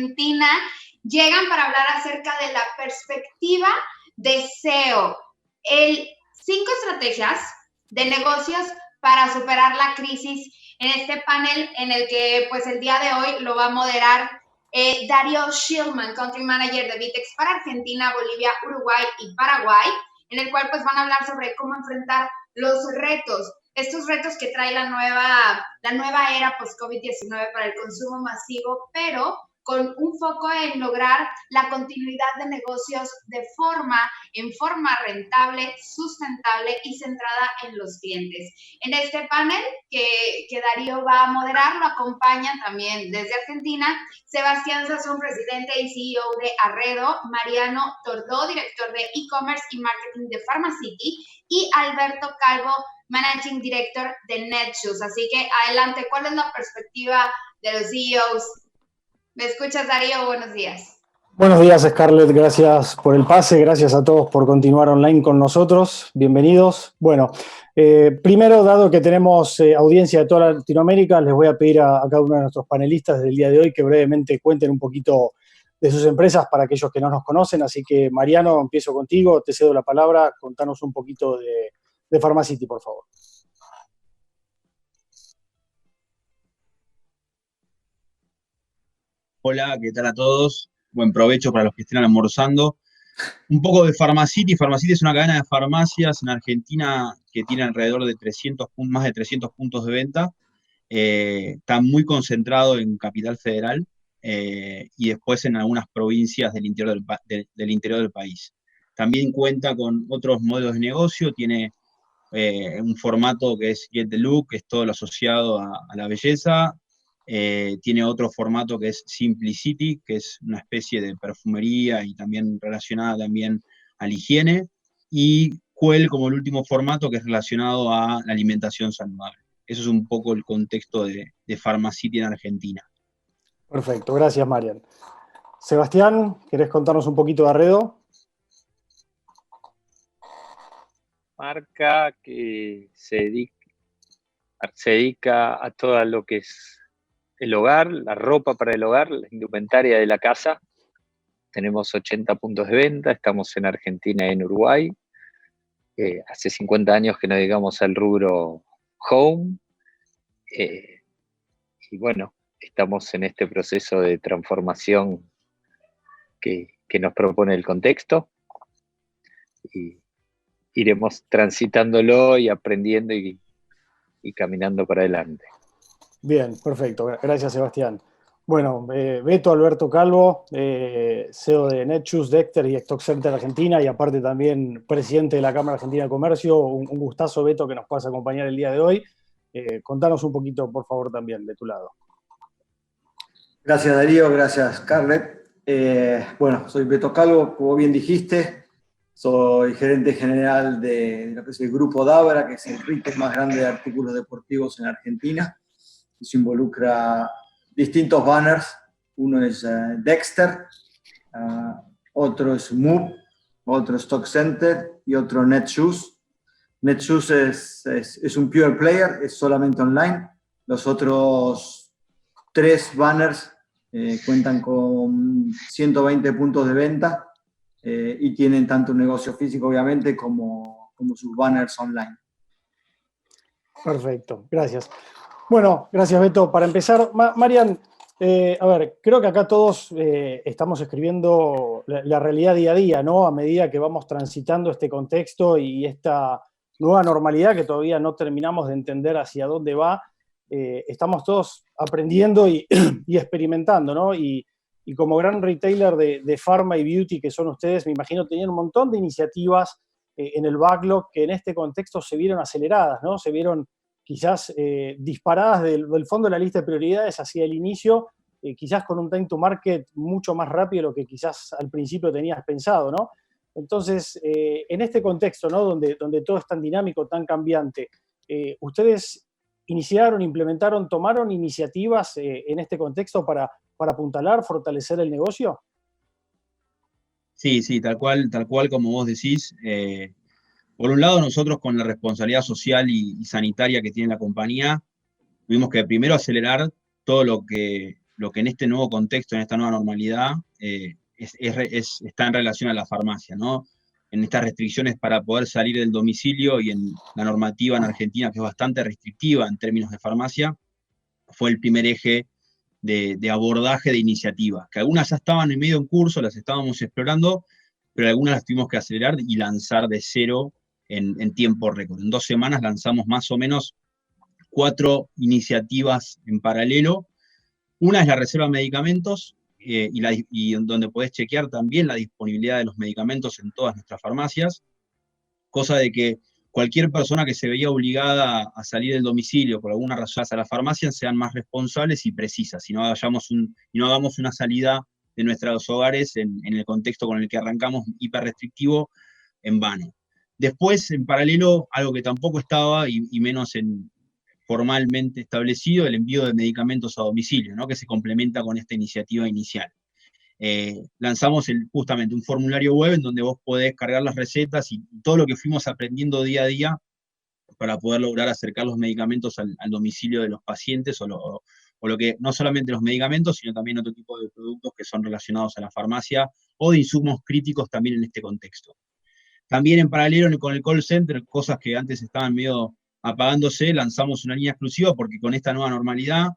Argentina. Llegan para hablar acerca de la perspectiva de SEO. 5 estrategias de negocios para superar la crisis en este panel en el que pues el día de hoy lo va a moderar Darío Shillman, Country Manager de VTEX para Argentina, Bolivia, Uruguay y Paraguay, en el cual pues van a hablar sobre cómo enfrentar los retos, estos retos que trae la nueva era post-COVID-19 para el consumo masivo, pero con un foco en lograr la continuidad de negocios en forma rentable, sustentable y centrada en los clientes. En este panel que Darío va a moderar, lo acompañan también desde Argentina Sebastián Sazón, presidente y CEO de Arredo, Mariano Tordó, director de e-commerce y marketing de Pharmacity, y Alberto Calvo, managing director de Netshoes. Así que adelante, ¿cuál es la perspectiva de los CEOs? ¿Me escuchas, Darío? Buenos días. Buenos días, Scarlett. Gracias por el pase. Gracias a todos por continuar online con nosotros. Bienvenidos. Bueno, primero, dado que tenemos audiencia de toda Latinoamérica, les voy a pedir a cada uno de nuestros panelistas del día de hoy que brevemente cuenten un poquito de sus empresas para aquellos que no nos conocen. Así que, Mariano, empiezo contigo. Te cedo la palabra. Contanos un poquito de Pharmacity, por favor. Hola, ¿qué tal a todos? Buen provecho para los que estén almorzando. Un poco de Pharmacity. Pharmacity es una cadena de farmacias en Argentina que tiene alrededor de más de 300 puntos de venta. Está muy concentrado en Capital Federal y después en algunas provincias del interior del país. También cuenta con otros modelos de negocio. Tiene un formato que es Get the Look, que es todo lo asociado a la belleza. Tiene otro formato que es Simplicity, que es una especie de perfumería y también relacionada también a la higiene, y Quell como el último formato que es relacionado a la alimentación saludable. Eso es un poco el contexto de Pharmacity en Argentina. Perfecto, gracias, Marian. Sebastián, ¿querés contarnos un poquito de Arredo? Marca que se dedica a todo lo que es el hogar, la ropa para el hogar, la indumentaria de la casa. Tenemos 80 puntos de venta, estamos en Argentina y en Uruguay. Hace 50 años que nos dedicamos al rubro home. Y bueno, estamos en este proceso de transformación que nos propone el contexto. Y iremos transitándolo y aprendiendo y caminando para adelante. Bien, perfecto. Gracias, Sebastián. Bueno, Beto Alberto Calvo, CEO de Netshoes, Dexter y Stock Center Argentina, y aparte también presidente de la Cámara Argentina de Comercio. Un gustazo, Beto, que nos puedas acompañar el día de hoy. Contanos un poquito, por favor, también de tu lado. Gracias, Darío. Gracias, Scarlett. Bueno, soy Beto Calvo, como bien dijiste. Soy gerente general de lo que es el Grupo Dabra, que es el retail más grande de artículos deportivos en Argentina. Eso involucra distintos banners. Uno es Dexter, otro es Move, otro Stock Center y otro Netshoes. Netshoes es un pure player, es solamente online. Los otros 3 banners cuentan con 120 puntos de venta y tienen tanto un negocio físico, obviamente, como sus banners online. Perfecto, gracias. Bueno, gracias, Beto. Para empezar, Marian, a ver, creo que acá todos estamos escribiendo la realidad día a día, ¿no? A medida que vamos transitando este contexto y esta nueva normalidad que todavía no terminamos de entender hacia dónde va, estamos todos aprendiendo y experimentando, ¿no? Y como gran retailer de pharma y beauty que son ustedes, me imagino tenían un montón de iniciativas en el backlog que en este contexto se vieron aceleradas, ¿no? Se vieron quizás disparadas del fondo de la lista de prioridades hacia el inicio, quizás con un time to market mucho más rápido de lo que quizás al principio tenías pensado, ¿no? Entonces, en este contexto, ¿no? donde todo es tan dinámico, tan cambiante, ¿ustedes iniciaron, implementaron, tomaron iniciativas en este contexto para apuntalar, fortalecer el negocio? Sí, tal cual como vos decís. Por un lado, nosotros con la responsabilidad social y sanitaria que tiene la compañía, tuvimos que primero acelerar todo lo que lo que en este nuevo contexto, en esta nueva normalidad, está en relación a la farmacia, ¿no? En estas restricciones para poder salir del domicilio y en la normativa en Argentina, que es bastante restrictiva en términos de farmacia, fue el primer eje de abordaje de iniciativas, que algunas ya estaban en medio en curso, las estábamos explorando, pero algunas las tuvimos que acelerar y lanzar de cero en tiempo récord. En 2 semanas lanzamos más o menos 4 iniciativas en paralelo. Una es la reserva de medicamentos, y donde podés chequear también la disponibilidad de los medicamentos en todas nuestras farmacias, cosa de que cualquier persona que se veía obligada a salir del domicilio por alguna razón a la farmacia sean más responsables y precisas, y no hagamos una salida de nuestros hogares en el contexto con el que arrancamos hiperrestrictivo en vano. Después, en paralelo, algo que tampoco estaba, y menos formalmente establecido, el envío de medicamentos a domicilio, ¿no? Que se complementa con esta iniciativa inicial. Lanzamos justamente un formulario web en donde vos podés cargar las recetas y todo lo que fuimos aprendiendo día a día para poder lograr acercar los medicamentos al domicilio de los pacientes, o lo que, no solamente los medicamentos, sino también otro tipo de productos que son relacionados a la farmacia o de insumos críticos también en este contexto. También en paralelo con el call center, cosas que antes estaban medio apagándose, lanzamos una línea exclusiva porque con esta nueva normalidad,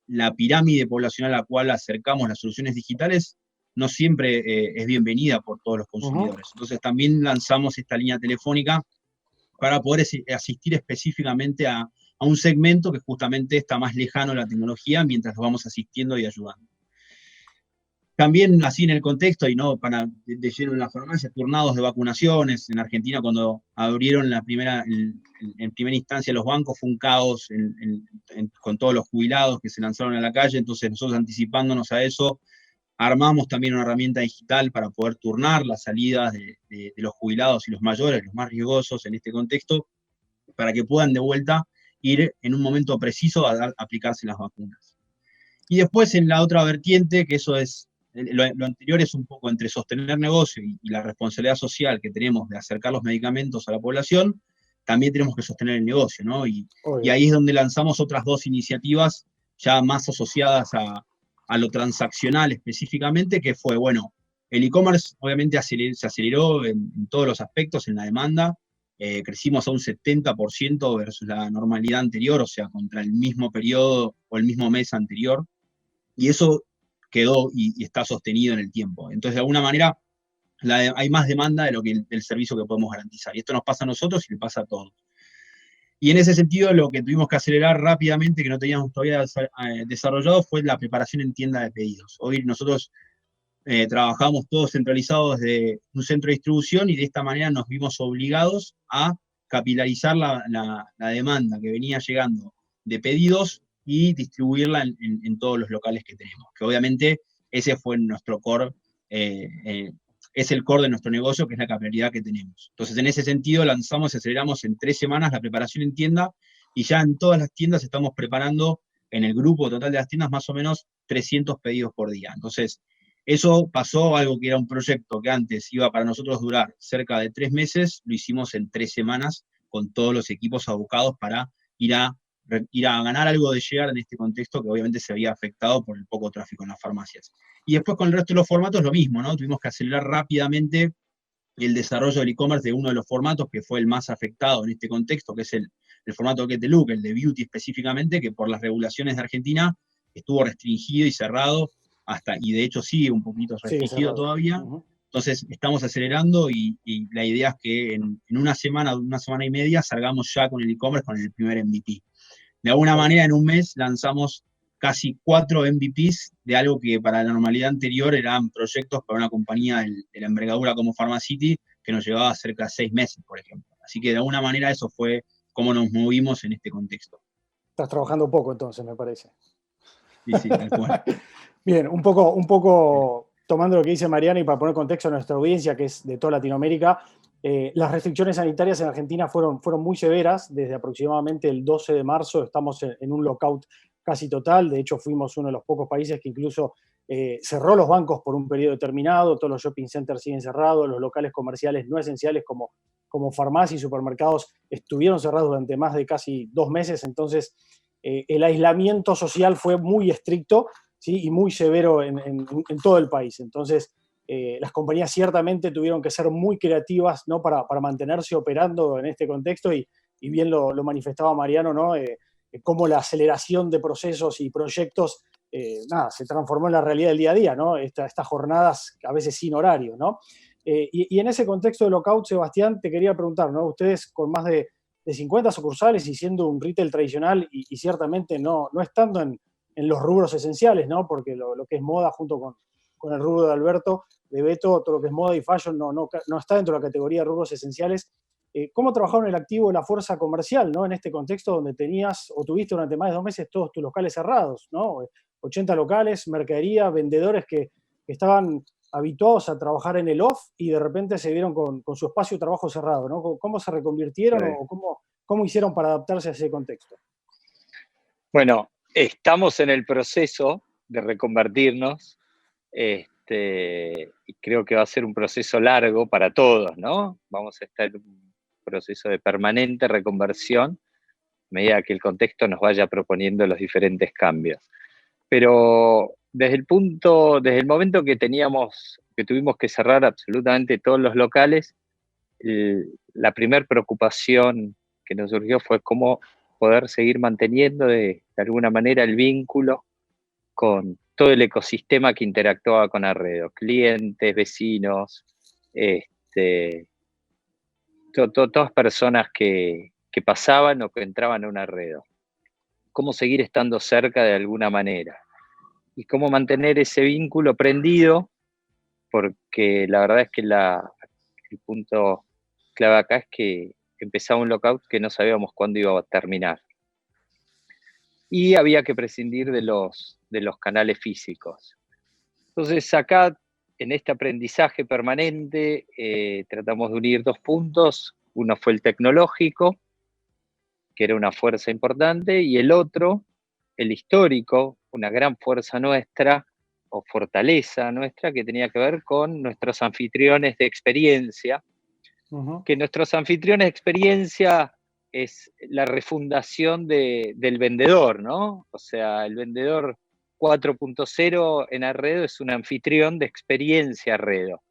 la pirámide poblacional a la cual acercamos las soluciones digitales no siempre es bienvenida por todos los consumidores. Entonces también lanzamos esta línea telefónica para poder asistir específicamente a un segmento que justamente está más lejano a la tecnología mientras lo vamos asistiendo y ayudando. También así en el contexto, y no para de lleno en la farmacia, turnados de vacunaciones. En Argentina, cuando abrieron en primera instancia los bancos, fue un caos con todos los jubilados que se lanzaron a la calle. Entonces nosotros, anticipándonos a eso, armamos también una herramienta digital para poder turnar las salidas de los jubilados y los mayores, los más riesgosos en este contexto, para que puedan de vuelta ir en un momento preciso a aplicarse las vacunas. Y después en la otra vertiente, que eso es, lo anterior es un poco entre sostener negocio y la responsabilidad social que tenemos de acercar los medicamentos a la población, también tenemos que sostener el negocio, ¿no? Y ahí es donde lanzamos otras 2 iniciativas ya más asociadas a lo transaccional específicamente, que fue, bueno, el e-commerce obviamente se aceleró en todos los aspectos, en la demanda, crecimos a un 70% versus la normalidad anterior, o sea, contra el mismo periodo o el mismo mes anterior, y eso quedó y está sostenido en el tiempo. Entonces, de alguna manera, hay más demanda de lo que del servicio que podemos garantizar, y esto nos pasa a nosotros y le pasa a todos. Y en ese sentido, lo que tuvimos que acelerar rápidamente, que no teníamos todavía desarrollado, fue la preparación en tienda de pedidos. Hoy nosotros trabajamos todos centralizados desde un centro de distribución, y de esta manera nos vimos obligados a capilarizar la demanda que venía llegando de pedidos y distribuirla en todos los locales que tenemos. Que obviamente ese fue nuestro core, es el core de nuestro negocio, que es la capilaridad que tenemos. Entonces, en ese sentido, lanzamos y aceleramos en 3 semanas la preparación en tienda, y ya en todas las tiendas estamos preparando, en el grupo total de las tiendas, más o menos 300 pedidos por día. Entonces, eso pasó, algo que era un proyecto que antes iba para nosotros durar cerca de 3 meses, lo hicimos en 3 semanas, con todos los equipos abocados para ir a ganar algo de share en este contexto que obviamente se había afectado por el poco tráfico en las farmacias. Y después con el resto de los formatos lo mismo, ¿no? Tuvimos que acelerar rápidamente el desarrollo del e-commerce de uno de los formatos que fue el más afectado en este contexto, que es el formato Get the Look, el de beauty específicamente, que por las regulaciones de Argentina estuvo restringido y cerrado y de hecho sigue un poquito restringido todavía. Entonces estamos acelerando, y la idea es que en una semana y media salgamos ya con el e-commerce con el primer MVP. De alguna manera, en un mes lanzamos casi 4 MVPs de algo que para la normalidad anterior eran proyectos para una compañía de la envergadura como Pharmacity, que nos llevaba cerca de 6 meses, por ejemplo. Así que de alguna manera eso fue cómo nos movimos en este contexto. Estás trabajando poco entonces, me parece. Sí, tal cual. Bien, un poco tomando lo que dice Mariana, y para poner contexto a nuestra audiencia, que es de toda Latinoamérica, las restricciones sanitarias en Argentina fueron muy severas. Desde aproximadamente el 12 de marzo estamos en un lockout casi total. De hecho, fuimos uno de los pocos países que incluso cerró los bancos por un periodo determinado. Todos los shopping centers siguen cerrados, los locales comerciales no esenciales como farmacias y supermercados estuvieron cerrados durante más de casi 2 meses. Entonces, el aislamiento social fue muy estricto. ¿sí? Y muy severo en todo el país. Entonces, las compañías ciertamente tuvieron que ser muy creativas, ¿no? para mantenerse operando en este contexto y bien lo manifestaba Mariano, ¿no? Cómo la aceleración de procesos y proyectos se transformó en la realidad del día a día, ¿no? Estas jornadas a veces sin horario, ¿no? Y en ese contexto de lockout, Sebastián, te quería preguntar, ¿no? Ustedes con más de 50 sucursales y siendo un retail tradicional y ciertamente no estando en los rubros esenciales, ¿no? Porque lo que es moda junto con el rubro de Alberto, de Beto, todo lo que es moda y fashion no está dentro de la categoría de rubros esenciales. ¿Cómo trabajaron el activo de la fuerza comercial, ¿no? En este contexto donde tenías o tuviste durante más de 2 meses todos tus locales cerrados, ¿no? 80 locales, mercadería, vendedores que estaban habituados a trabajar en el off y de repente se vieron con su espacio de trabajo cerrado, ¿no? ¿Cómo se reconvirtieron Sí. o cómo hicieron para adaptarse a ese contexto? Bueno, estamos en el proceso de reconvertirnos, y creo que va a ser un proceso largo para todos, ¿no? Vamos a estar en un proceso de permanente reconversión a medida que el contexto nos vaya proponiendo los diferentes cambios. Pero desde el momento que tuvimos que cerrar absolutamente todos los locales, la primera preocupación que nos surgió fue cómo poder seguir manteniendo de alguna manera el vínculo con todo el ecosistema que interactuaba con Arredo, clientes, vecinos, todas personas que pasaban o que entraban a un Arredo. Cómo seguir estando cerca de alguna manera y cómo mantener ese vínculo prendido, porque la verdad es que el punto clave acá es que empezaba un lockout que no sabíamos cuándo iba a terminar. Y había que prescindir de los canales físicos. Entonces acá, en este aprendizaje permanente, tratamos de unir 2 puntos. Uno fue el tecnológico, que era una fuerza importante, y el otro, el histórico, una gran fuerza nuestra, o fortaleza nuestra, que tenía que ver con nuestros anfitriones de experiencia, que nuestros anfitriones de experiencia es la refundación del vendedor, ¿no? O sea, el vendedor 4.0 en Arredo es un anfitrión de experiencia Arredo.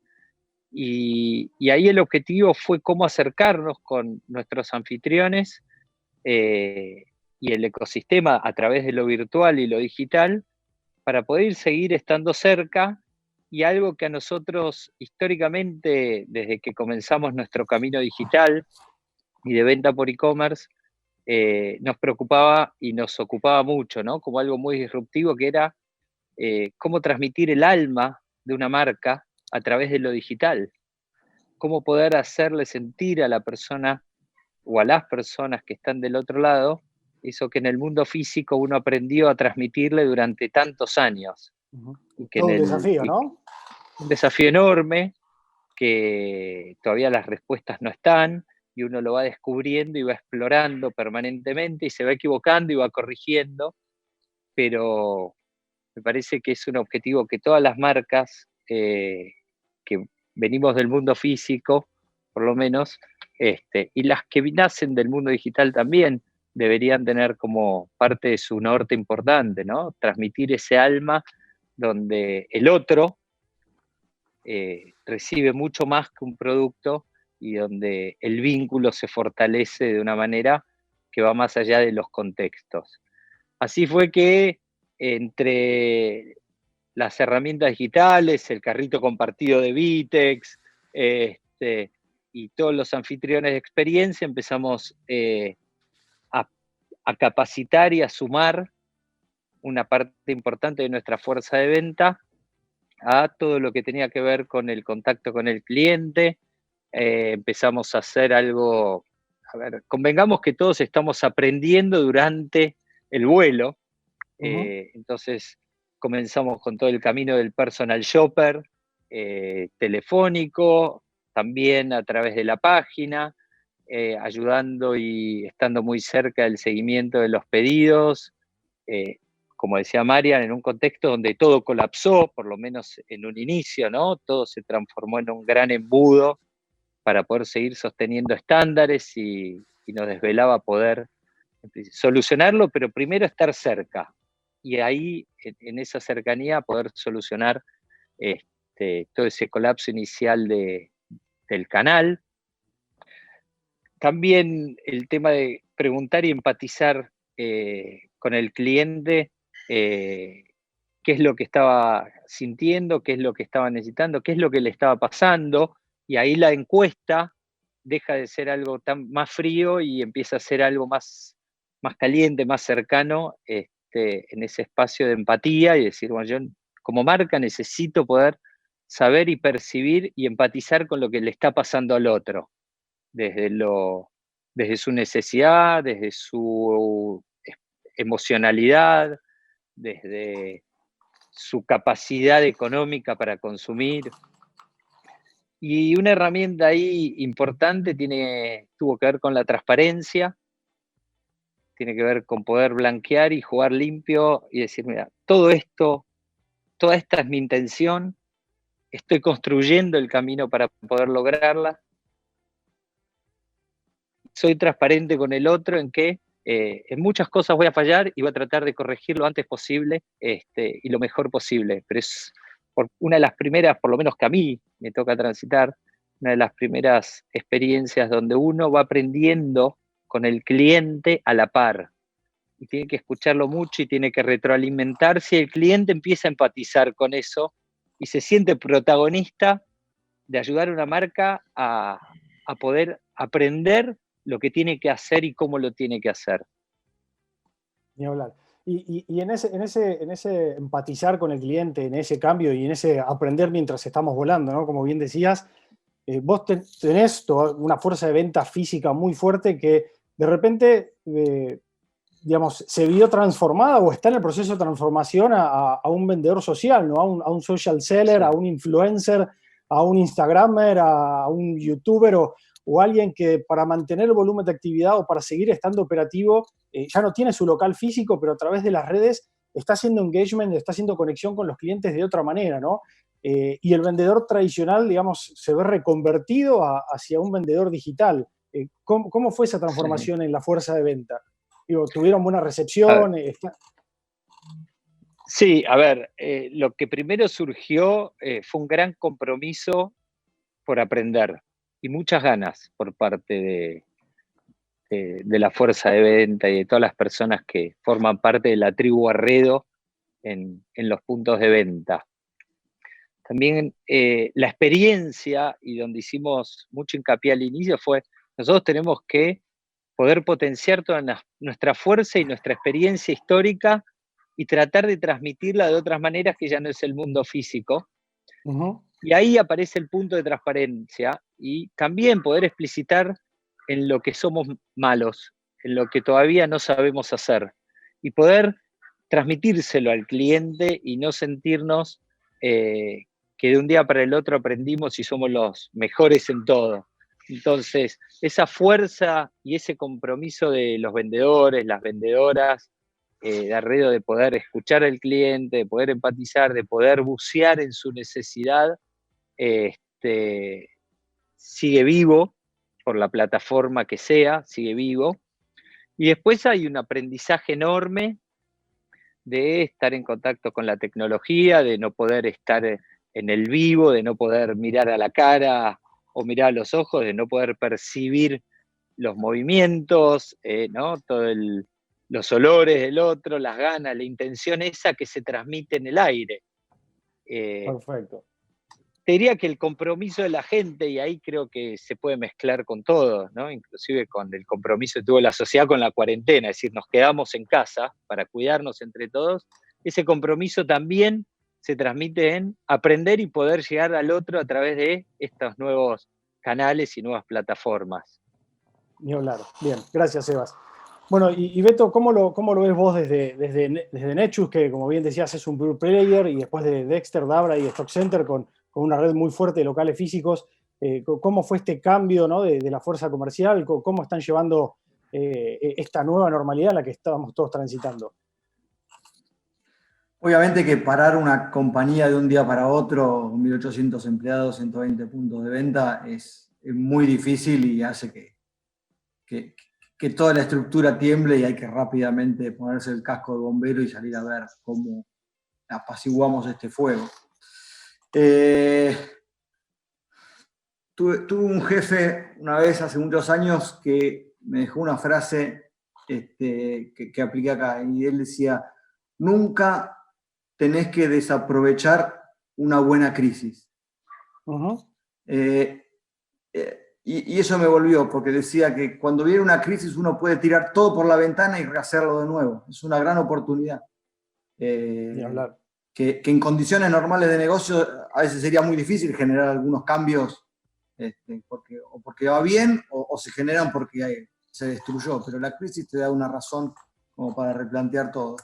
Y ahí el objetivo fue cómo acercarnos con nuestros anfitriones y el ecosistema a través de lo virtual y lo digital para poder seguir estando cerca. Y algo que a nosotros históricamente, desde que comenzamos nuestro camino digital y de venta por e-commerce, nos preocupaba y nos ocupaba mucho, ¿no? Como algo muy disruptivo, que era cómo transmitir el alma de una marca a través de lo digital. Cómo poder hacerle sentir a la persona o a las personas que están del otro lado eso que en el mundo físico uno aprendió a transmitirle durante tantos años. Y que Todo un desafío, ¿no? Un desafío enorme, que todavía las respuestas no están, y uno lo va descubriendo y va explorando permanentemente y se va equivocando y va corrigiendo, pero me parece que es un objetivo que todas las marcas que venimos del mundo físico, por lo menos, y las que nacen del mundo digital también, deberían tener como parte de su norte importante, ¿no? Transmitir ese alma donde el otro recibe mucho más que un producto y donde el vínculo se fortalece de una manera que va más allá de los contextos. Así fue que entre las herramientas digitales, el carrito compartido de Vitex, y todos los anfitriones de experiencia, empezamos a capacitar y a sumar una parte importante de nuestra fuerza de venta a todo lo que tenía que ver con el contacto con el cliente. Empezamos a hacer algo, a ver, convengamos que todos estamos aprendiendo durante el vuelo, entonces comenzamos con todo el camino del personal shopper, telefónico, también a través de la página, ayudando y estando muy cerca del seguimiento de los pedidos, como decía Marian, en un contexto donde todo colapsó, por lo menos en un inicio, ¿no? Todo se transformó en un gran embudo para poder seguir sosteniendo estándares y nos desvelaba poder solucionarlo, pero primero estar cerca. y ahí, en esa cercanía, poder solucionar todo ese colapso inicial del canal. También el tema de preguntar y empatizar con el cliente, qué es lo que estaba sintiendo, qué es lo que estaba necesitando, qué es lo que le estaba pasando, y ahí la encuesta deja de ser algo más frío y empieza a ser algo más caliente, más cercano, en ese espacio de empatía, y decir, bueno, yo como marca necesito poder saber y percibir y empatizar con lo que le está pasando al otro, desde su necesidad, desde su emocionalidad, desde su capacidad económica para consumir. Y una herramienta ahí importante tuvo que ver con la transparencia, tiene que ver con poder blanquear y jugar limpio y decir, mira, todo esto, toda esta es mi intención, estoy construyendo el camino para poder lograrla. Soy transparente con el otro en que en muchas cosas voy a fallar y voy a tratar de corregir lo antes posible y lo mejor posible. Pero es una de las primeras, por lo menos que a mí me toca transitar, una de las primeras experiencias donde uno va aprendiendo con el cliente a la par. Y tiene que escucharlo mucho y tiene que retroalimentarse. Y el cliente empieza a empatizar con eso y se siente protagonista de ayudar a una marca a poder aprender lo que tiene que hacer y cómo lo tiene que hacer. Ni hablar. Y en ese empatizar con el cliente, en ese cambio y en ese aprender mientras estamos volando, ¿no? Como bien decías, vos tenés una fuerza de venta física muy fuerte que de repente, digamos, se vio transformada o está en el proceso de transformación a un vendedor social, ¿no? A un social seller, sí, a un influencer, a un instagramer, a un youtuber o alguien que para mantener el volumen de actividad o para seguir estando operativo, ya no tiene su local físico, pero a través de las redes está haciendo engagement, está haciendo conexión con los clientes de otra manera, ¿no? Y el vendedor tradicional, digamos, se ve reconvertido hacia un vendedor digital. ¿Cómo fue esa transformación en la fuerza de venta? Digo, ¿tuvieron buena recepción? Sí, a ver, lo que primero surgió fue un gran compromiso por aprender y muchas ganas por parte de la fuerza de venta y de todas las personas que forman parte de la tribu Arredo en los puntos de venta. También la experiencia, y donde hicimos mucho hincapié al inicio, fue nosotros tenemos que poder potenciar toda nuestra fuerza y nuestra experiencia histórica y tratar de transmitirla de otras maneras que ya no es el mundo físico. Uh-huh. Y ahí aparece el punto de transparencia y también poder explicitar en lo que somos malos, en lo que todavía no sabemos hacer y poder transmitírselo al cliente y no sentirnos que de un día para el otro aprendimos y somos los mejores en todo. Entonces, esa fuerza y ese compromiso de los vendedores, las vendedoras, de Arredo, de poder escuchar al cliente, de poder empatizar, de poder bucear en su necesidad, sigue vivo, por la plataforma que sea, sigue vivo. Y después hay un aprendizaje enorme de estar en contacto con la tecnología, de no poder estar en el vivo, de no poder mirar a la cara o mirar a los ojos, de no poder percibir los movimientos, ¿no? Los olores del otro, las ganas, la intención esa que se transmite en el aire. Perfecto. Te diría que el compromiso de la gente, y ahí creo que se puede mezclar con todo, ¿no? Inclusive con el compromiso que tuvo la sociedad con la cuarentena, es decir, nos quedamos en casa para cuidarnos entre todos, ese compromiso también se transmite en aprender y poder llegar al otro a través de estos nuevos canales y nuevas plataformas. Ni hablar. Bien, gracias, Sebas. Bueno, y Beto, ¿cómo lo ves vos desde Netshoes, que como bien decías es un pure player, y después de Dexter, Dabra y Stock Center con una red muy fuerte de locales físicos? ¿Cómo fue este cambio, ¿no? de la fuerza comercial? ¿Cómo están llevando esta nueva normalidad a la que estábamos todos transitando? Obviamente que parar una compañía de un día para otro, 1.800 empleados, 120 puntos de venta, es muy difícil y hace que que toda la estructura tiemble y hay que rápidamente ponerse el casco de bombero y salir a ver cómo apaciguamos este fuego. Tuve un jefe una vez hace muchos años que me dejó una frase que apliqué acá, y él decía: nunca tenés que desaprovechar una buena crisis. Uh-huh. Y eso me volvió, porque decía que cuando viene una crisis uno puede tirar todo por la ventana y rehacerlo de nuevo. Es una gran oportunidad. Ni hablar. Que en condiciones normales de negocio a veces sería muy difícil generar algunos cambios, porque va bien o se generan porque se destruyó, pero la crisis te da una razón como para replantear todo.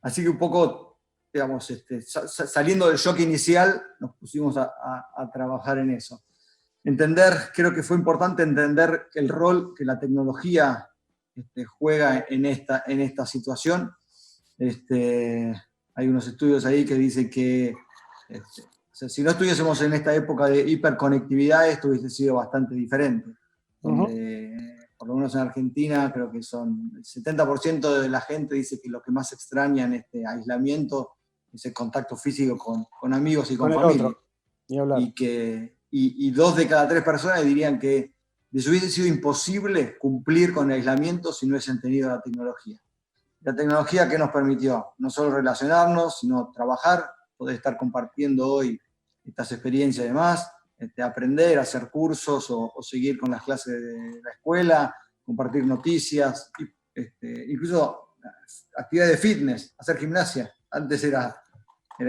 Así que un poco, digamos, saliendo del shock inicial, nos pusimos a trabajar en eso. Creo que fue importante entender el rol que la tecnología juega en esta situación. Hay unos estudios ahí que dicen que o sea, si no estuviésemos en esta época de hiperconectividad, esto hubiese sido bastante diferente. Donde, por lo menos en Argentina, creo que son el 70% de la gente dice que lo que más extraña en este aislamiento es el contacto físico con amigos y con familia. Y 2 de cada 3 personas dirían que les hubiese sido imposible cumplir con el aislamiento si no hubiesen tenido la tecnología. La tecnología que nos permitió no solo relacionarnos, sino trabajar, poder estar compartiendo hoy estas experiencias y demás, aprender, hacer cursos o seguir con las clases de la escuela, compartir noticias, incluso actividades de fitness, hacer gimnasia. Antes era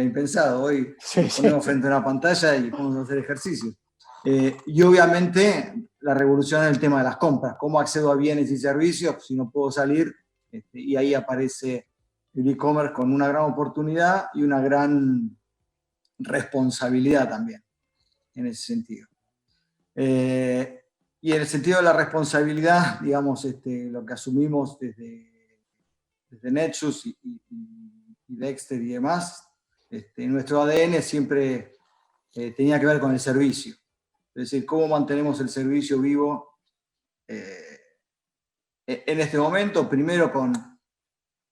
impensado, hoy nos ponemos frente a una pantalla y podemos hacer ejercicio. Y obviamente la revolución en el tema de las compras, cómo accedo a bienes y servicios si no puedo salir, y ahí aparece el e-commerce con una gran oportunidad y una gran responsabilidad también, en ese sentido. Y en el sentido de la responsabilidad, digamos, lo que asumimos desde Nexus y Dexter y demás, nuestro ADN siempre tenía que ver con el servicio. Es decir, cómo mantenemos el servicio vivo en este momento, primero con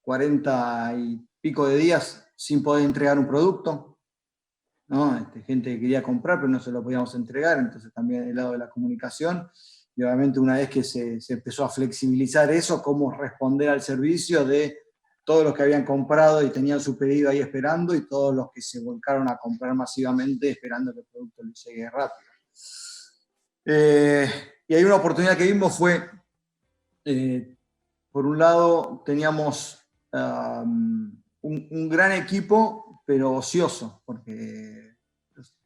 40 y pico de días sin poder entregar un producto, ¿no? Gente que quería comprar pero no se lo podíamos entregar, entonces también del lado de la comunicación, y obviamente una vez que se empezó a flexibilizar eso, cómo responder al servicio de todos los que habían comprado y tenían su pedido ahí esperando, y todos los que se volcaron a comprar masivamente esperando que el producto les llegue rápido. Y ahí una oportunidad que vimos fue, por un lado, teníamos un gran equipo, pero ocioso, porque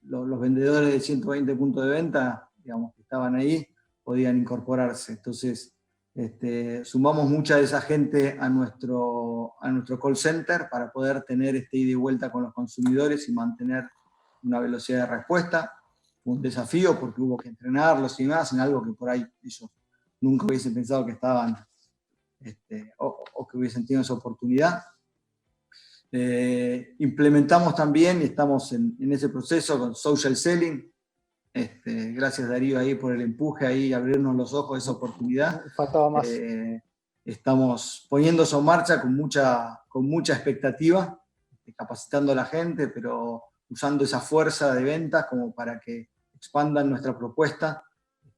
los vendedores de 120 puntos de venta, digamos, que estaban ahí, podían incorporarse. Entonces, sumamos mucha de esa gente a nuestro call center para poder tener ida y vuelta con los consumidores y mantener una velocidad de respuesta. Un desafío porque hubo que entrenarlos y más en algo que por ahí ellos nunca hubiesen pensado que estaban o que hubiesen tenido esa oportunidad. Implementamos también, y estamos en ese proceso con social selling. Gracias Darío ahí por el empuje, ahí abrirnos los ojos a esa oportunidad. Faltaba más. Estamos poniendo eso en marcha con mucha expectativa, capacitando a la gente, pero usando esa fuerza de ventas como para que expandan nuestra propuesta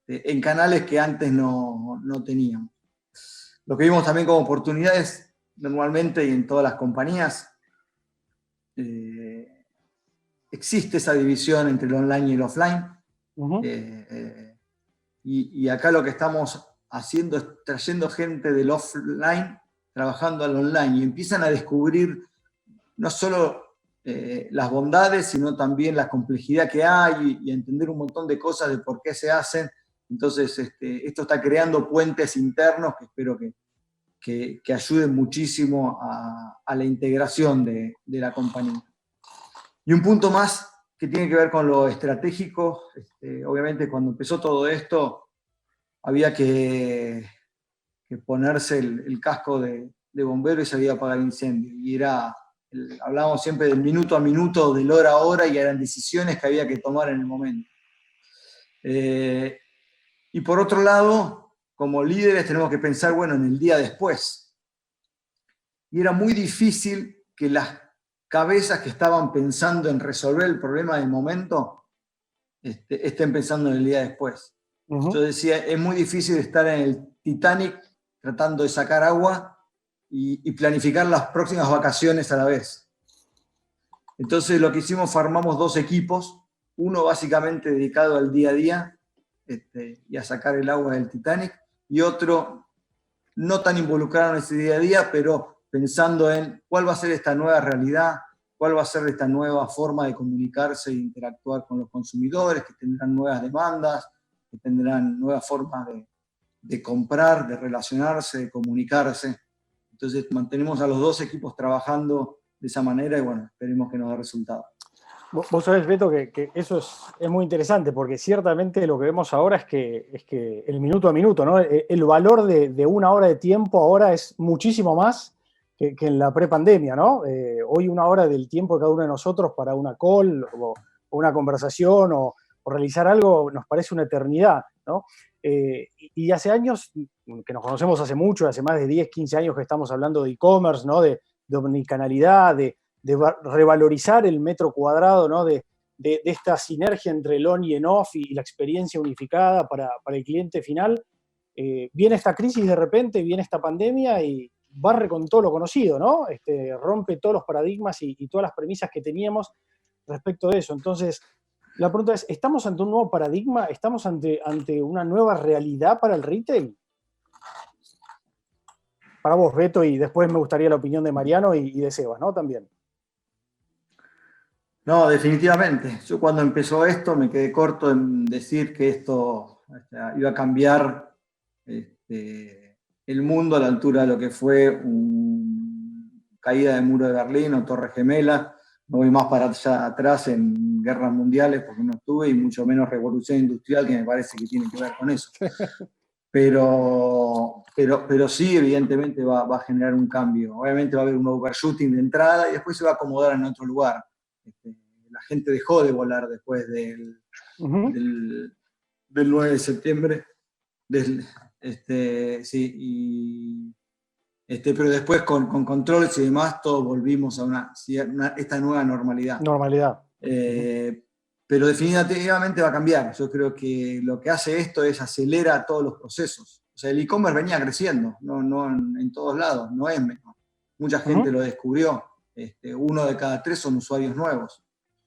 en canales que antes no teníamos. Lo que vimos también como oportunidades, normalmente y en todas las compañías, existe esa división entre el online y el offline. Uh-huh. Y acá lo que estamos haciendo es trayendo gente del offline, trabajando al online, y empiezan a descubrir no solo las bondades, sino también la complejidad que hay y entender un montón de cosas de por qué se hacen. Entonces, esto está creando puentes internos que espero que ayuden muchísimo a la integración de la compañía. Y un punto más que tiene que ver con lo estratégico. Obviamente, cuando empezó todo esto, había que ponerse el casco de bombero y salir a apagar incendios. Y hablábamos siempre del minuto a minuto, del hora a hora, y eran decisiones que había que tomar en el momento. Y por otro lado, como líderes tenemos que pensar, bueno, en el día después. Y era muy difícil que las cabezas que estaban pensando en resolver el problema del momento estén pensando en el día después. Yo decía, es muy difícil estar en el Titanic tratando de sacar agua y planificar las próximas vacaciones a la vez. Entonces lo que hicimos, formamos 2 equipos, uno básicamente dedicado al día a día y a sacar el agua del Titanic, y otro no tan involucrado en ese día a día, pero pensando en cuál va a ser esta nueva realidad, cuál va a ser esta nueva forma de comunicarse e interactuar con los consumidores, que tendrán nuevas demandas, que tendrán nuevas formas de comprar, de relacionarse, de comunicarse. Entonces mantenemos a los 2 equipos trabajando de esa manera y bueno, esperemos que nos dé resultado. Vos sabés, Beto, que eso es muy interesante, porque ciertamente lo que vemos ahora es que el minuto a minuto, ¿no? El valor de una hora de tiempo ahora es muchísimo más que en la prepandemia, ¿no? Hoy una hora del tiempo de cada uno de nosotros para una call o una conversación o realizar algo nos parece una eternidad, ¿no? Y hace años, que nos conocemos hace mucho, hace más de 10, 15 años que estamos hablando de e-commerce, ¿no? De omnicanalidad, de revalorizar el metro cuadrado, ¿no? de esta sinergia entre el on y el off y la experiencia unificada para el cliente final. Viene esta crisis de repente, viene esta pandemia y barre con todo lo conocido, ¿no? Rompe todos los paradigmas y todas las premisas que teníamos respecto de eso. Entonces, la pregunta es, ¿estamos ante un nuevo paradigma? ¿Estamos ante una nueva realidad para el retail? Para vos, Beto, y después me gustaría la opinión de Mariano y de Sebas, ¿no? También. No, definitivamente. Yo cuando empezó esto me quedé corto en decir que esto iba a cambiar el mundo a la altura de lo que fue una caída del muro de Berlín o Torre Gemela. No voy más para allá atrás en guerras mundiales porque no estuve, y mucho menos revolución industrial, que me parece que tiene que ver con eso. Pero sí, evidentemente va a generar un cambio. Obviamente va a haber un overshooting de entrada y después se va a acomodar en otro lugar. La gente dejó de volar después del 9 de septiembre. Pero después con controles y demás, todos volvimos a esta nueva normalidad. Pero definitivamente va a cambiar. Yo creo que lo que hace esto es acelera todos los procesos. O sea, el e-commerce venía creciendo, no en todos lados, no es menos. Mucha gente lo descubrió. 1 de cada 3 son usuarios nuevos.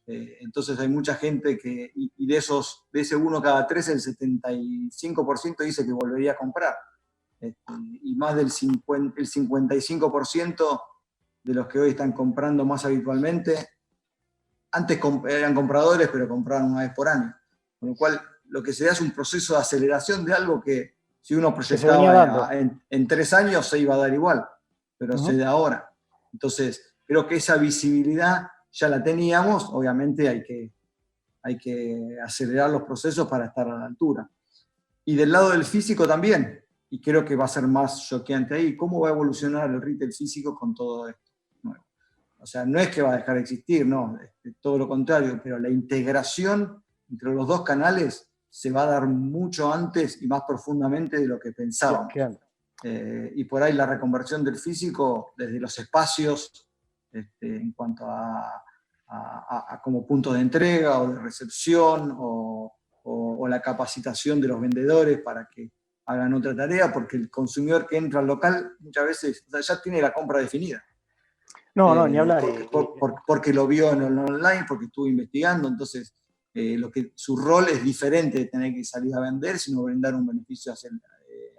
Entonces hay mucha gente y de ese 1 cada 3, el 75% dice que volvería a comprar. Y más del 55% de los que hoy están comprando más habitualmente, antes eran compradores, pero compraban una vez por año. Con lo cual, lo que se da es un proceso de aceleración de algo que si uno proyectaba en 3 años se iba a dar igual, pero se da ahora. Entonces, creo que esa visibilidad ya la teníamos, obviamente hay que acelerar los procesos para estar a la altura. Y del lado del físico también, y creo que va a ser más choqueante ahí, ¿cómo va a evolucionar el retail físico con todo esto nuevo? O sea, no es que va a dejar de existir, no, todo lo contrario, pero la integración entre los 2 canales se va a dar mucho antes y más profundamente de lo que pensábamos. Y por ahí la reconversión del físico desde los espacios, en cuanto a como puntos de entrega o de recepción o la capacitación de los vendedores para que hagan otra tarea, porque el consumidor que entra al local muchas veces ya tiene la compra definida. No, ni hablar. Porque lo vio en el online, porque estuvo investigando, entonces su rol es diferente de tener que salir a vender, sino brindar un beneficio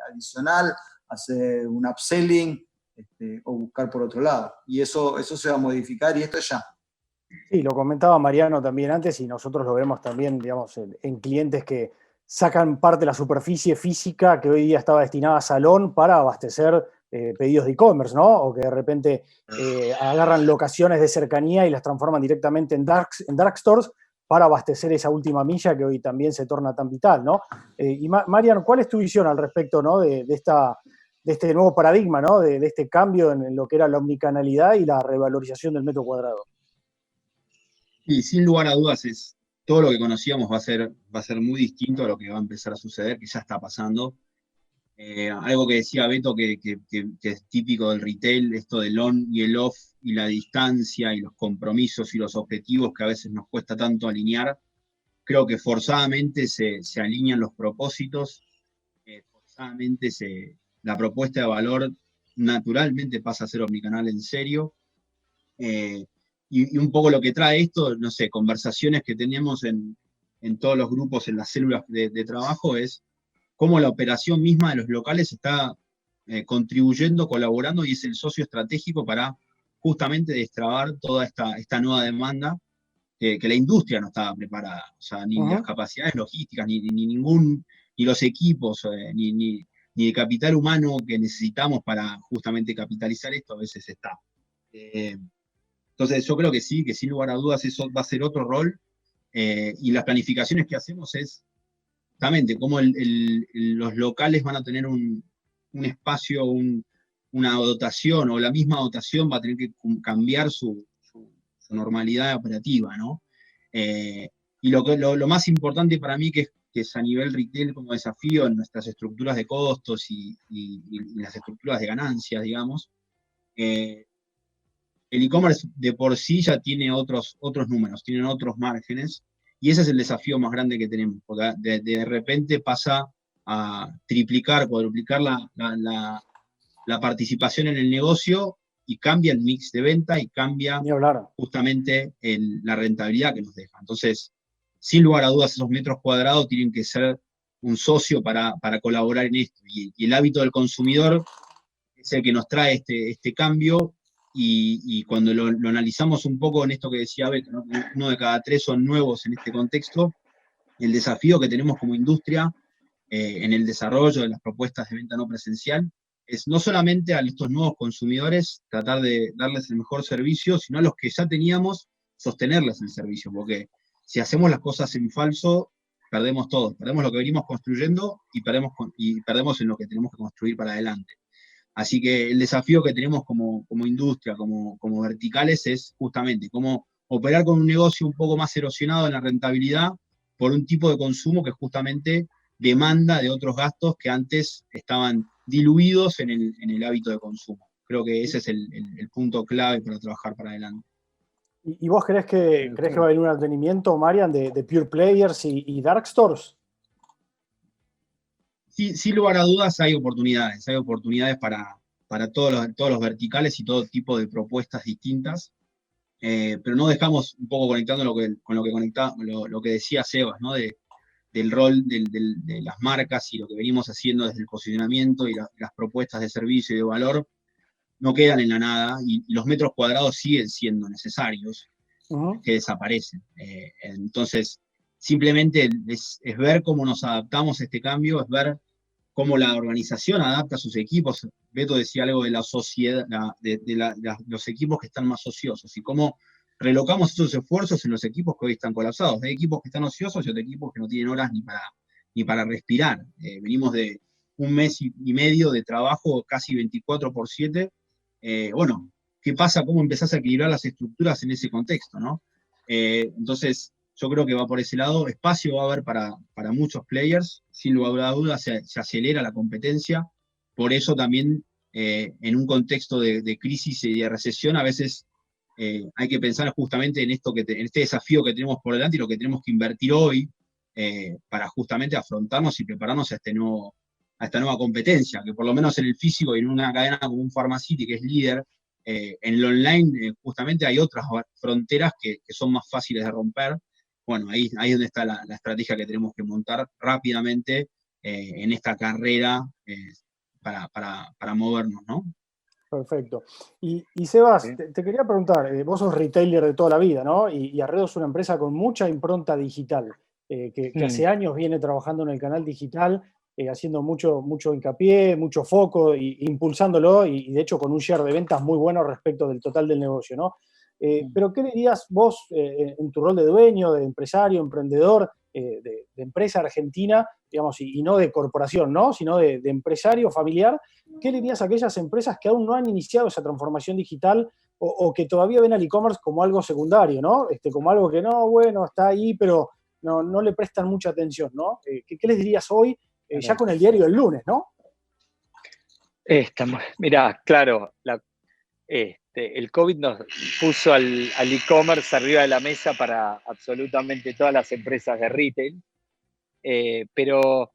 adicional, hacer un upselling, o buscar por otro lado. Y eso se va a modificar y esto ya. Sí, lo comentaba Mariano también antes y nosotros lo vemos también, digamos, en clientes que sacan parte de la superficie física que hoy día estaba destinada a salón para abastecer pedidos de e-commerce, ¿no? O que de repente agarran locaciones de cercanía y las transforman directamente en dark stores para abastecer esa última milla que hoy también se torna tan vital, ¿no? Y Mariano, ¿cuál es tu visión al respecto, ¿no? de este nuevo paradigma, ¿no? De este cambio en lo que era la omnicanalidad y la revalorización del metro cuadrado? Y sin lugar a dudas, todo lo que conocíamos va a ser muy distinto a lo que va a empezar a suceder, que ya está pasando. Algo que decía Beto que es típico del retail, esto del on y el off, y la distancia, y los compromisos y los objetivos que a veces nos cuesta tanto alinear. Creo que forzadamente se alinean los propósitos, forzadamente la propuesta de valor naturalmente pasa a ser omnicanal en serio. Y un poco lo que trae esto, no sé, conversaciones que tenemos en todos los grupos, en las células de trabajo, es cómo la operación misma de los locales está contribuyendo, colaborando, y es el socio estratégico para justamente destrabar toda esta nueva demanda que la industria no estaba preparada. O sea, ni las capacidades logísticas, ni los equipos, ni el capital humano que necesitamos para justamente capitalizar esto a veces está. Entonces yo creo que sí, que sin lugar a dudas eso va a ser otro rol, y las planificaciones que hacemos es justamente cómo los locales van a tener un espacio, una dotación, o la misma dotación va a tener que cambiar su normalidad operativa, ¿no? Y lo más importante para mí, que es a nivel retail como desafío en nuestras estructuras de costos y las estructuras de ganancias, digamos, el e-commerce de por sí ya tiene otros números, tienen otros márgenes, y ese es el desafío más grande que tenemos, porque de repente pasa a triplicar, cuadruplicar la participación en el negocio, y cambia el mix de venta, y cambia justamente la rentabilidad que nos deja. Entonces, sin lugar a dudas, esos metros cuadrados tienen que ser un socio para colaborar en esto, y el hábito del consumidor es el que nos trae este cambio. Y cuando lo analizamos un poco en esto que decía Beto, ¿no? 1 de cada 3 son nuevos en este contexto. El desafío que tenemos como industria en el desarrollo de las propuestas de venta no presencial es no solamente a estos nuevos consumidores tratar de darles el mejor servicio, sino a los que ya teníamos, sostenerles el servicio, porque si hacemos las cosas en falso, perdemos todo, perdemos lo que venimos construyendo, y perdemos en lo que tenemos que construir para adelante. Así que el desafío que tenemos como industria, como verticales, es justamente cómo operar con un negocio un poco más erosionado en la rentabilidad por un tipo de consumo que justamente demanda de otros gastos que antes estaban diluidos en el hábito de consumo. Creo que ese es el punto clave para trabajar para adelante. ¿Y vos crees que va a haber un advenimiento, Marian, de Pure Players y Dark Stores? Sí, sin lugar a dudas hay oportunidades para todos los verticales y todo tipo de propuestas distintas, pero no dejamos, un poco conectando lo que decía Sebas, ¿no? Del rol de las marcas y lo que venimos haciendo desde el posicionamiento y las propuestas de servicio y de valor, no quedan en la nada, y los metros cuadrados siguen siendo necesarios, que desaparecen. Entonces, simplemente es ver cómo nos adaptamos a este cambio, es ver cómo la organización adapta a sus equipos. Beto decía algo de la sociedad, de los equipos que están más ociosos, y cómo relocamos esos esfuerzos en los equipos que hoy están colapsados. Hay equipos que están ociosos y otros equipos que no tienen horas ni para respirar. Venimos de un mes y medio de trabajo casi 24/7. Bueno, ¿qué pasa? ¿Cómo empezás a equilibrar las estructuras en ese contexto, ¿no? Entonces, yo creo que va por ese lado. Espacio va a haber para muchos players, sin lugar a dudas se acelera la competencia. Por eso también, en un contexto de crisis y de recesión, a veces hay que pensar justamente en este desafío que tenemos por delante, y lo que tenemos que invertir hoy para justamente afrontarnos y prepararnos a esta nueva competencia, que por lo menos en el físico y en una cadena como un Pharmacity, que es líder, en el online justamente hay otras fronteras que son más fáciles de romper. Bueno, ahí es donde está la estrategia que tenemos que montar rápidamente en esta carrera para movernos, ¿no? Perfecto. Y Sebas, te quería preguntar, vos sos retailer de toda la vida, ¿no? Y Arredo es una empresa con mucha impronta digital, que hace años viene trabajando en el canal digital, haciendo mucho hincapié, mucho foco, impulsándolo, y de hecho con un share de ventas muy bueno respecto del total del negocio, ¿no? Pero ¿qué dirías vos en tu rol de dueño, de empresario, emprendedor, de empresa argentina, digamos, y no de corporación, ¿no? Sino de empresario familiar? ¿Qué le dirías a aquellas empresas que aún no han iniciado esa transformación digital o que todavía ven al e-commerce como algo secundario, ¿no? Como algo que no, bueno, está ahí, pero no le prestan mucha atención, ¿no? ¿Qué les dirías hoy, ya con el diario del lunes, ¿no? Mirá, claro, el COVID nos puso al e-commerce arriba de la mesa para absolutamente todas las empresas de retail, pero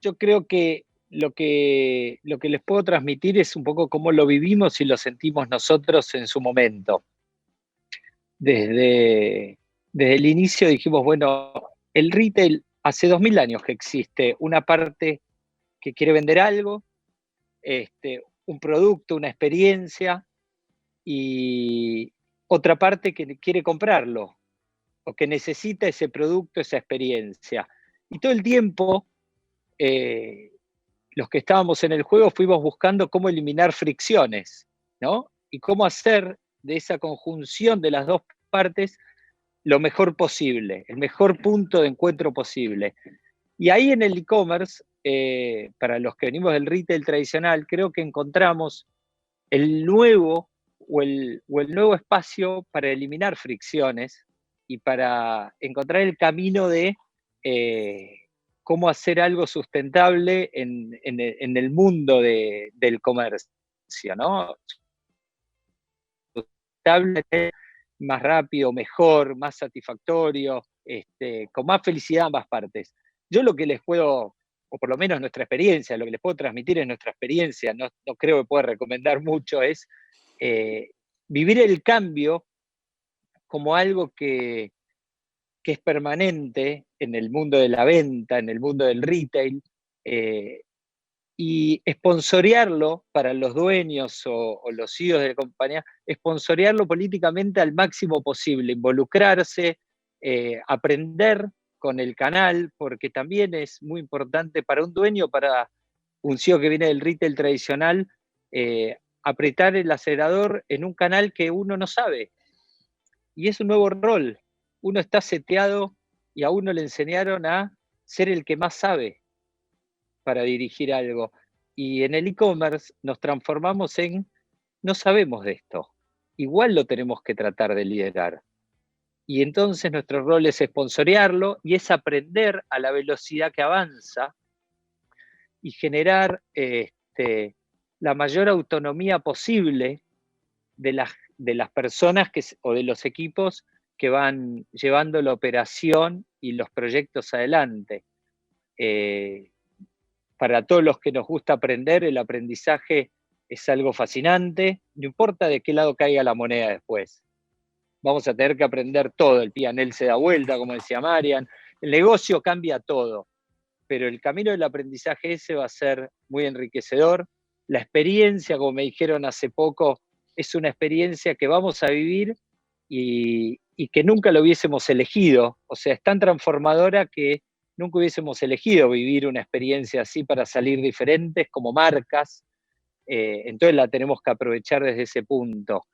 yo creo que lo que les puedo transmitir es un poco cómo lo vivimos y lo sentimos nosotros en su momento. Desde el inicio dijimos, bueno, el retail hace 2000 años que existe, una parte que quiere vender algo, un producto, una experiencia, y otra parte que quiere comprarlo, o que necesita ese producto, esa experiencia. Y todo el tiempo, los que estábamos en el juego fuimos buscando cómo eliminar fricciones, ¿no? Y cómo hacer de esa conjunción de las dos partes lo mejor posible, el mejor punto de encuentro posible. Y ahí en el e-commerce, para los que venimos del retail tradicional, creo que encontramos el nuevo o el nuevo espacio para eliminar fricciones y para encontrar el camino de cómo hacer algo sustentable en el mundo del comercio, ¿no? Sustentable, más rápido, mejor, más satisfactorio, con más felicidad a ambas partes. Yo lo que les puedo, o por lo menos nuestra experiencia, lo que les puedo transmitir es nuestra experiencia, no creo que pueda recomendar mucho, es vivir el cambio como algo que es permanente en el mundo de la venta, en el mundo del retail, y sponsorearlo para los dueños o los CEOs de la compañía, sponsorearlo políticamente al máximo posible, involucrarse, aprender con el canal, porque también es muy importante para un dueño, para un CEO que viene del retail tradicional, apretar el acelerador en un canal que uno no sabe. Y es un nuevo rol. Uno está seteado y a uno le enseñaron a ser el que más sabe para dirigir algo. Y en el e-commerce nos transformamos en, no sabemos de esto, igual lo tenemos que tratar de liderar. Y entonces nuestro rol es sponsorearlo y es aprender a la velocidad que avanza y generar la mayor autonomía posible de las personas o de los equipos que van llevando la operación y los proyectos adelante. Para todos los que nos gusta aprender, el aprendizaje es algo fascinante, no importa de qué lado caiga la moneda después. Vamos a tener que aprender todo, el P&L se da vuelta, como decía Marian, el negocio cambia todo, pero el camino del aprendizaje ese va a ser muy enriquecedor. La experiencia, como me dijeron hace poco, es una experiencia que vamos a vivir y que nunca lo hubiésemos elegido. O sea, es tan transformadora que nunca hubiésemos elegido vivir una experiencia así para salir diferentes como marcas. Entonces la tenemos que aprovechar desde ese punto.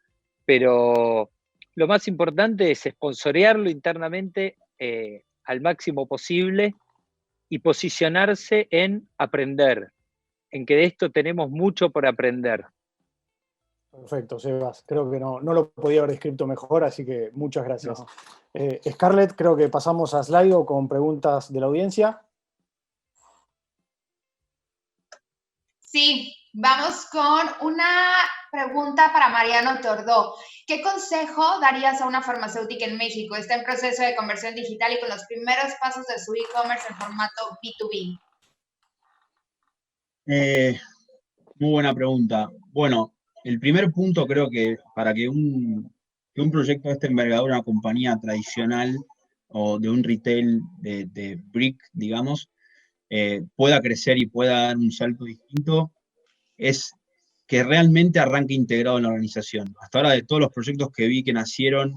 Pero lo más importante es sponsorearlo internamente al máximo posible y posicionarse en aprender, en que de esto tenemos mucho por aprender. Perfecto, Sebas. Creo que no lo podía haber descrito mejor, así que muchas gracias. No. Scarlett, creo que pasamos a Slido con preguntas de la audiencia. Sí, vamos con una pregunta para Mariano Tordó. ¿Qué consejo darías a una farmacéutica en México? Está en proceso de conversión digital y con los primeros pasos de su e-commerce en formato B2B. Muy buena pregunta. Bueno, el primer punto creo que para que un proyecto de esta envergadura, una compañía tradicional o de un retail de brick, digamos, pueda crecer y pueda dar un salto distinto, es que realmente arranque integrado en la organización. Hasta ahora, de todos los proyectos que vi que nacieron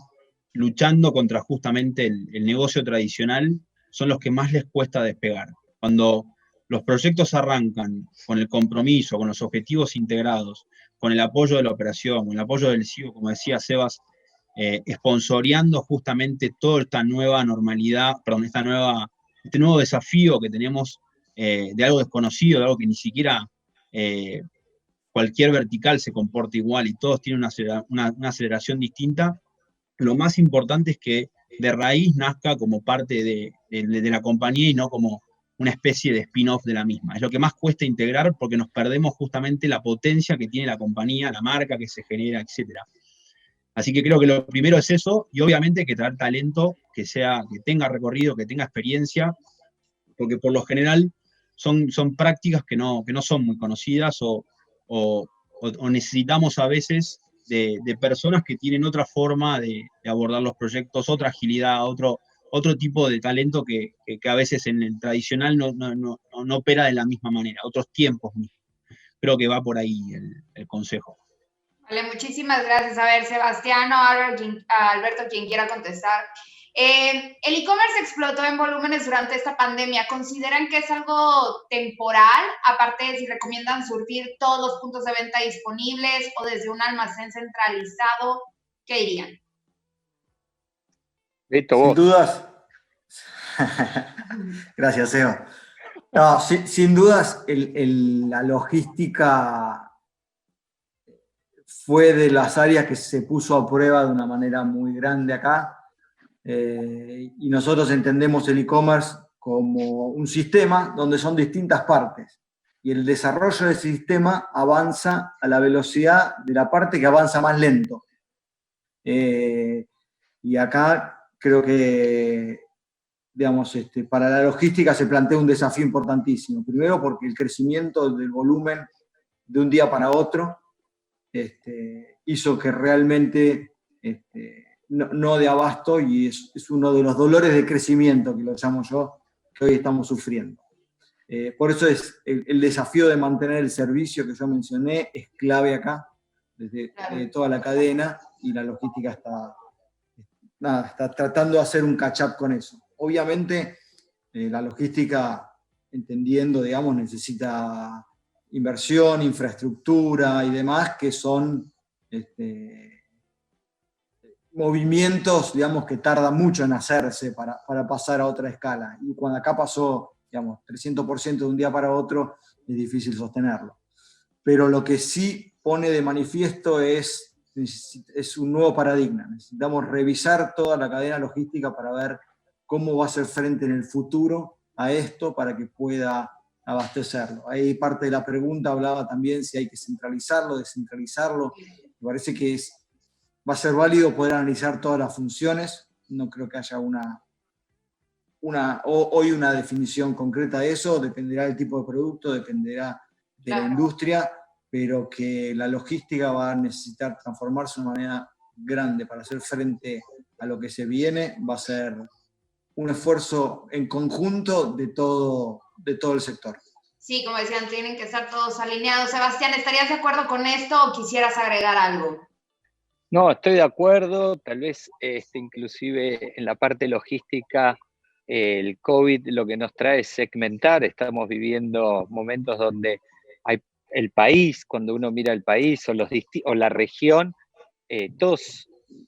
luchando contra justamente el negocio tradicional, son los que más les cuesta despegar. Cuando los proyectos arrancan con el compromiso, con los objetivos integrados, con el apoyo de la operación, con el apoyo del CEO, como decía Sebas, sponsoreando justamente toda esta nueva normalidad, perdón, este nuevo desafío que tenemos de algo desconocido, de algo que ni siquiera cualquier vertical se comporta igual y todos tienen una aceleración distinta. Lo más importante es que de raíz nazca como parte de la compañía y no como una especie de spin-off de la misma. Es lo que más cuesta integrar porque nos perdemos justamente la potencia que tiene la compañía, la marca que se genera, etc. Así que creo que lo primero es eso, y obviamente que traer talento que tenga recorrido, que tenga experiencia, porque por lo general son prácticas que no son muy conocidas o necesitamos a veces de personas que tienen otra forma de abordar los proyectos, otra agilidad, otro tipo de talento que a veces en el tradicional no opera de la misma manera, otros tiempos mismos. Creo que va por ahí el consejo. Vale, muchísimas gracias. A ver, Sebastián o Alberto, quien quiera contestar. El e-commerce explotó en volúmenes durante esta pandemia. ¿Consideran que es algo temporal? Aparte de si recomiendan surtir todos los puntos de venta disponibles o desde un almacén centralizado, ¿qué dirían? Beto, Sin vos. dudas. Gracias, Eva. No, sin dudas, la logística fue de las áreas que se puso a prueba de una manera muy grande acá. Y nosotros entendemos el e-commerce como un sistema donde son distintas partes. Y el desarrollo del sistema avanza a la velocidad de la parte que avanza más lento. Y acá creo que, digamos, para la logística se plantea un desafío importantísimo. Primero porque el crecimiento del volumen de un día para otro hizo que realmente no de abasto, y es uno de los dolores de crecimiento, que lo llamo yo, que hoy estamos sufriendo. Por eso es el desafío de mantener el servicio que yo mencioné es clave acá, desde toda la cadena, y la logística está tratando de hacer un catch-up con eso. Obviamente, la logística, entendiendo, digamos, necesita inversión, infraestructura y demás, que son movimientos, digamos, que tardan mucho en hacerse para pasar a otra escala. Y cuando acá pasó, digamos, 300% de un día para otro, es difícil sostenerlo. Pero lo que sí pone de manifiesto es un nuevo paradigma. Necesitamos revisar toda la cadena logística para ver cómo va a ser frente en el futuro a esto para que pueda abastecerlo. Ahí parte de la pregunta hablaba también si hay que centralizarlo, descentralizarlo. Me parece que va a ser válido poder analizar todas las funciones. No creo que haya hoy una definición concreta de eso. Dependerá del tipo de producto, dependerá de la industria, pero que la logística va a necesitar transformarse de una manera grande para hacer frente a lo que se viene. Va a ser un esfuerzo en conjunto de todo el sector. Sí, como decían, tienen que estar todos alineados. Sebastián, ¿estarías de acuerdo con esto o quisieras agregar algo? No, estoy de acuerdo. Tal vez inclusive en la parte logística el COVID lo que nos trae es segmentar. Estamos viviendo momentos donde hay el país, cuando uno mira el país o la región,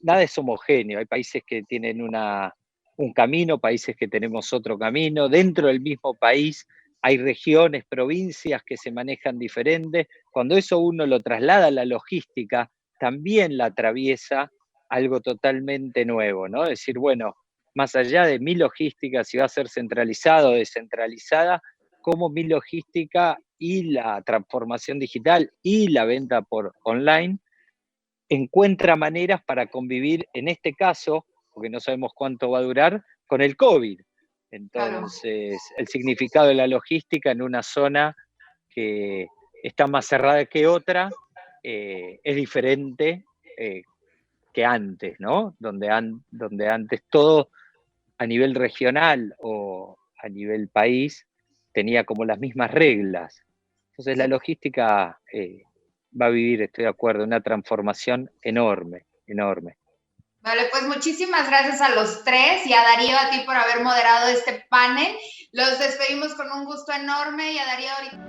nada es homogéneo. Hay países que tienen un camino, países que tenemos otro camino. Dentro del mismo país hay regiones, provincias que se manejan diferente. Cuando eso uno lo traslada a la logística, también la atraviesa algo totalmente nuevo, ¿no? Es decir, bueno, más allá de mi logística, si va a ser centralizada o descentralizada, cómo mi logística y la transformación digital y la venta por online encuentra maneras para convivir, en este caso, porque no sabemos cuánto va a durar, con el COVID. Entonces, claro, el significado de la logística en una zona que está más cerrada que otra es diferente que antes, ¿no? Donde antes todo a nivel regional o a nivel país tenía como las mismas reglas. Entonces la logística va a vivir, estoy de acuerdo, una transformación enorme, enorme. Vale, pues muchísimas gracias a los tres y a Darío, a ti por haber moderado este panel. Los despedimos con un gusto enorme y a Darío ahorita.